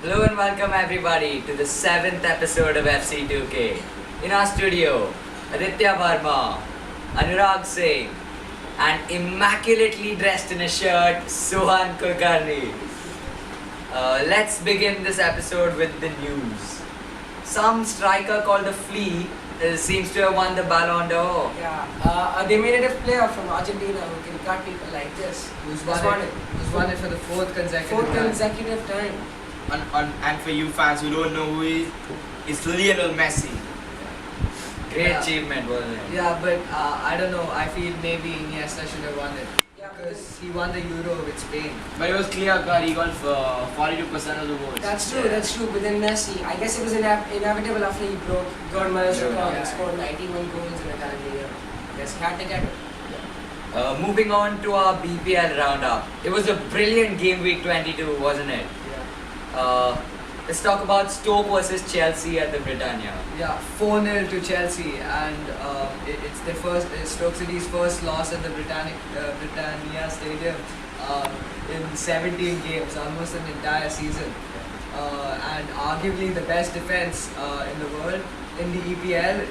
Hello and welcome everybody to the 7th episode of FC2K. In our studio, Aditya Verma, Anurag Singh, and immaculately dressed in a shirt, Sohan Kulkarni. Let's begin this episode with the news. Some striker called the Flea seems to have won the Ballon d'Or. They made it a player from Argentina who can cut people like this. Who's won it for the fourth consecutive time. And for you fans who don't know who he is, it's Lionel Messi. Great achievement, wasn't it? Yeah, but I don't know. I feel maybe Iniesta should have won it. Yeah, Because he won the Euro with Spain. But it was clear cut, he got 42% of the votes. That's true, Yeah. that's true. But then Messi, I guess it was inevitable after he broke Godmother's Yeah. record Yeah. and scored 91 goals in a calendar year. I guess he had to get it. Moving on to our BPL roundup. It was a brilliant game week 22, wasn't it? Let's talk about Stoke versus Chelsea at the Britannia. Yeah, 4-0 to Chelsea, and it's the first Stoke City's first loss at the Britannia Stadium in 17 games, almost an entire season. And arguably the best defense in the world in the EPL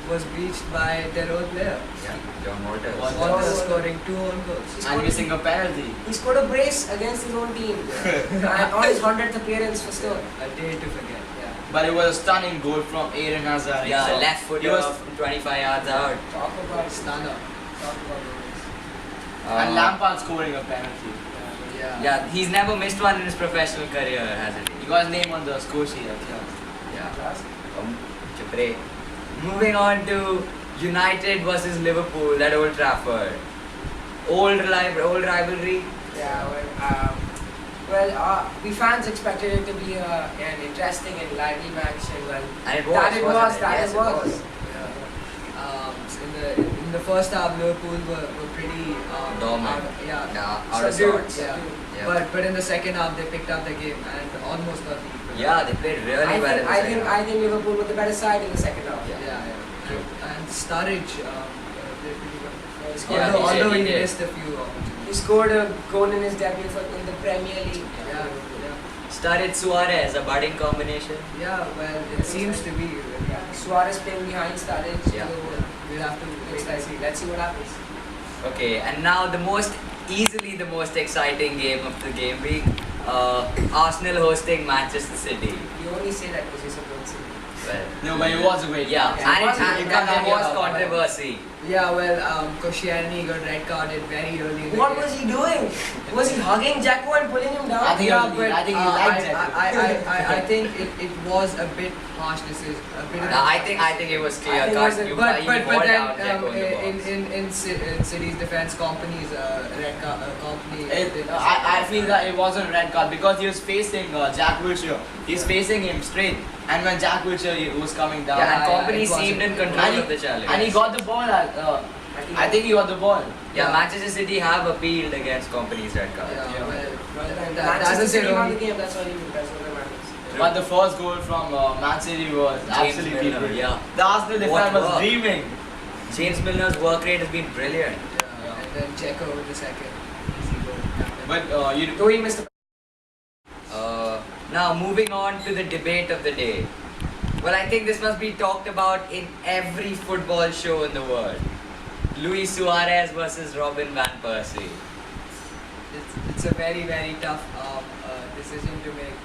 was breached by their own player. Yeah, John Waters. Walter scoring 2 own goals. And missing a penalty. He scored a brace against his own team and on his 100th appearance for Stoke. A day to forget. Yeah. But it was a stunning goal from Eden Hazard. Yeah, So left foot he was, from 25 yards out. Talk about Stunner. Talk about goals. and Lampard scoring a penalty. Yeah, he's never missed one in his professional career, hasn't he? He got his name on the score sheet. Yeah. Class. Chupre. Moving on to United versus Liverpool at Old Trafford. Old rivalry. Yeah, we fans expected it to be an interesting and lively match, And it was, that it wasn't was, it? that Yes, it was. In the first half, Liverpool were pretty Dominant. Out of Subdued, sorts. Yeah. Yeah. But in the second half, they picked up the game and almost got the equal. Yeah, they played really well in the second half. I think Liverpool were the better side in the second half. Yeah. And Sturridge played pretty well. He scored, Yeah, Although he he did. missed a few he opportunities. scored a goal in his debut in the Premier League. Yeah. Sturridge Suarez, a budding combination. Yeah, well, it seems to be. Yeah. Suarez playing behind Sturridge. Yeah. So, We'll have to wait and see. let's see what happens. Okay, and now easily the most exciting game of the game week. Arsenal hosting Manchester City. You only say that because you support City. Well, No, but it was a great yeah, Yeah, it was- and you can't there argue was about that. controversy. Yeah, well, Koscielny got red carded very early in the What game. was he doing? Was he hugging Jacko and pulling him down? I think Yeah, he- but I think he liked that. I think it was a bit harsh decision. A bit of a I harsh think it was I clear think it cut. was a- You But you but balled then out Dzeko in the box. in City's defense, company's red card company. I feel that it wasn't a red card because he was facing Jack Wilshere. He's facing him straight, and when Jack Wilshere was coming down, Yeah, and yeah, company it wasn't- seemed in and control he, of the challenge. and he got the ball. I think he got the ball. Yeah, Manchester City have appealed against company's red card. Yeah, Yeah. well, that Manchester doesn't City say won only. the game, that's all that matters. But the first goal from Man City was James absolutely Milner, brilliant. yeah. The Arsenal What defense was work. dreaming. James Milner's work rate has been brilliant. Yeah, and then Dzeko with the second. Easy goal. But you Though he missed a Now moving on to the debate of the day. Well, I think this must be talked about in every football show in the world. Luis Suarez versus Robin van Persie. It's a very tough decision to make.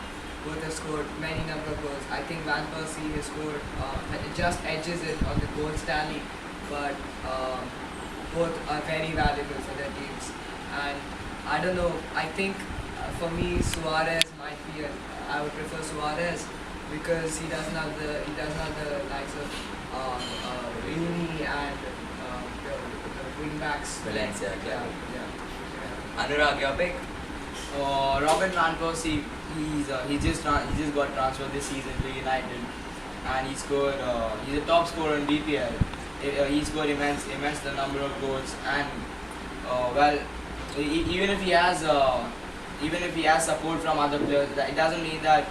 Both have scored many number of goals. I think Van Persie has scored just edges it on the goals tally, but both are very valuable for their teams. And I don't know. I think for me Suarez might be I would prefer Suarez because he doesn't have the likes of Rooney and the wing backs. Valencia, Yeah. Anurag, your pick? Robin van Persie, he just got transferred this season to United, and he scored. He's a top scorer in BPL. He scored immense the number of goals, and even if he has support from other players, it doesn't mean that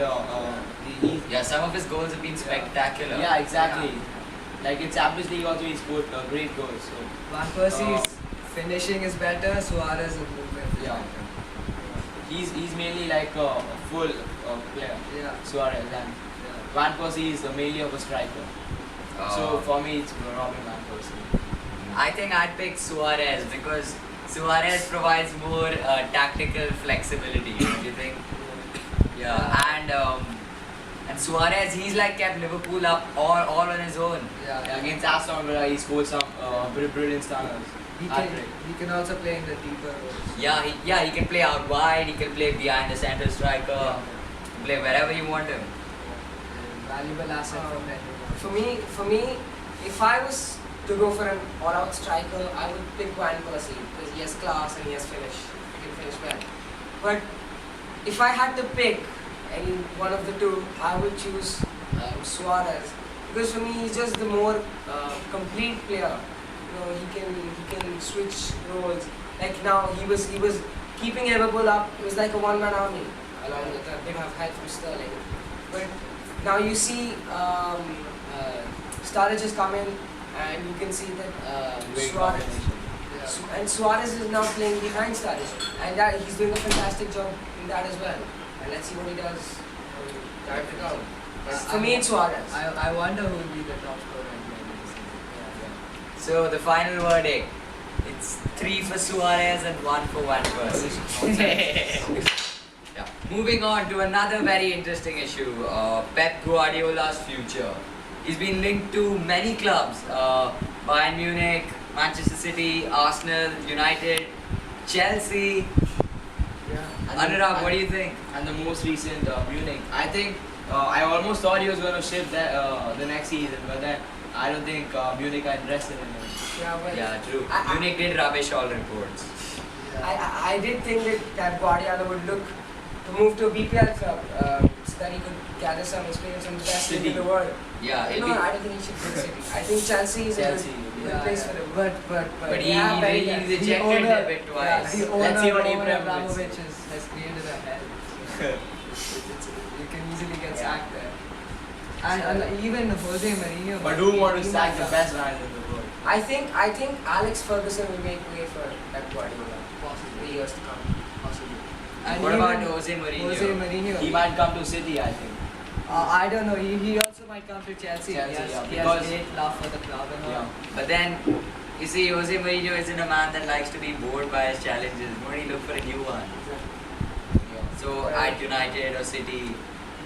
Yeah, some of his goals have been spectacular. yeah, exactly. Like in Champions League also he scored great goals. So Van Persie's finishing is better, Suarez is movement. Yeah. he's mainly like a full player. Yeah. Suarez and Van Persie is mainly of a striker. So for me, it's Robin Van Persie. I think I'd pick Suarez because Suarez provides more tactical flexibility. Don't you think? Yeah, and Suarez, he's like kept Liverpool up all on his own. Yeah. Against Aston Villa, he scored some brilliant stunners. He can also play in the deeper roles. He can play out wide. He can play behind the center striker. Play wherever you want him. Valuable asset from that. For me, if I was to go for an all-out striker, I would pick Van Persie because he has class and he has finish. He can finish well. But if I had to pick any one of the two, I would choose Suarez because for me he's just the more complete player. You know, he can switch roles. Like now he was keeping Liverpool up. It was like a one-man army along with a bit of help from Sterling. But now you see Sturridge has come in and you can see that Suarez. And Suarez is now playing behind Sturridge, and he's doing a fantastic job in that as well. And let's see what he does time to come. For me, it's Suarez. I wonder who will be the top scorer in the season. So the final verdict, it's 3 for Suarez and 1 for Van Persie. Yeah. Moving on to another very interesting issue, Pep Guardiola's future. He's been linked to many clubs, Bayern Munich, Manchester City, Arsenal, United, Chelsea. Anurag, what do you think? And the most recent Munich. I think I almost thought he was going to ship the next season, but then I don't think Munich are interested in him. Yeah, true. Munich did rubbish all reports. I did think that Pep Guardiola would look to move to a BPL club so that he could gather some experience from the best league in the world. Yeah, I don't think he should go to City. I think Chelsea is a good place for him. But he rejected a bit twice. The Let's see owner what Roman Ibrahimovic Abramovich has created a hell. You can easily get sacked there. And even Jose Mourinho. But who want to sack the best manager in the world? I think Alex Ferguson will make way for Pep Guardiola possibly in the years to come. Possibly. And What even about Jose Mourinho? Jose Mourinho. He might come to City, I think. I don't know. He also might come to Chelsea. Chelsea, He yeah, has great love for the club and all. Yeah. But then, you see, Jose Mourinho isn't a man that likes to be bored by his challenges. Won't he look for a new one? So at United or City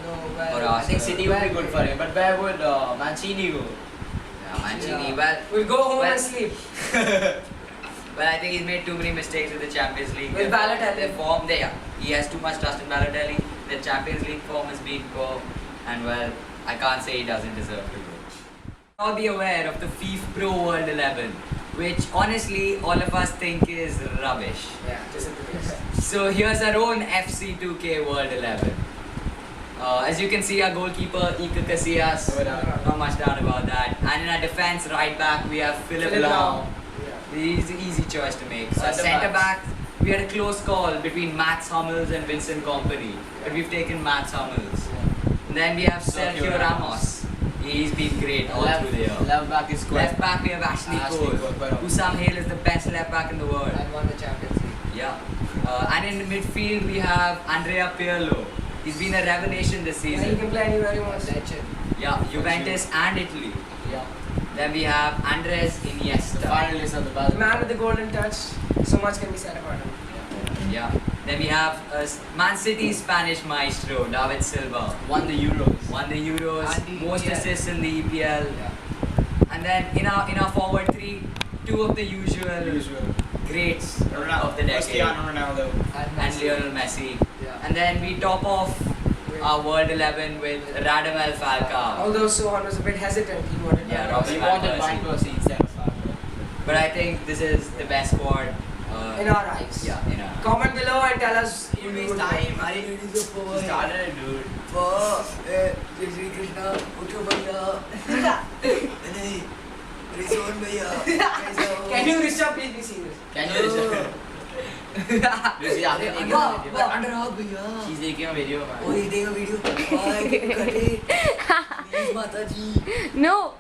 No, or well, I think Arsenal. City would be good for him. But where would Mancini go? Yeah, Mancini. Yeah. Well, We'll go home Well- and sleep. well, I think he's made too many mistakes with the Champions League. With Balotelli. Their form, he has too much trust in Balotelli. The Champions League form has been poor, and well, I can't say he doesn't deserve to go. All be aware of the FIFA Pro World 11, which honestly all of us think is rubbish. Yeah, just in case. So here's our own FC2K World 11. As you can see, our goalkeeper Iker Casillas, not much doubt about that. And in our defense, right back, we have Philipp Lahm. He's an easy choice to make. Centre back, we had a close call between Mats Hummels and Vincent Kompany, but we've taken Mats Hummels. And then we have Sergio Ramos. He's been great all through the year. Left back is good. Left back, we have Ashley Cole, who some hail as the best left back in the world. and won the Champions League. Yeah. And in the midfield, we have Andrea Pirlo. He's been a revelation this And he season. can play anywhere he wants. Legend. Yeah, Juventus and Italy. Yeah. Then we have Andres The Iniesta. finalist of the The Ballon man with the golden touch. So much can be said about him. Yeah. Then we have Man City's Spanish maestro, David Silva. Won the Euros. Won the Euros, And the most EPL. assists in the EPL. And then in our forward three, two of the usual greats of the decade. Cristiano Ronaldo. And Lionel Messi. Yeah. And then we top off our World 11 with Radamel Falcao. Although Sohan was a bit hesitant, he wanted Yeah, to- Robin He Van wanted Persie. Van Persie instead of Falcao. But I think this is the best squad. in our eyes. Yeah, in our eyes. Comment below and tell us who you would want. He started it, dude. Can you Rishabh please be serious? Can you listen? She's taking a video, man. No,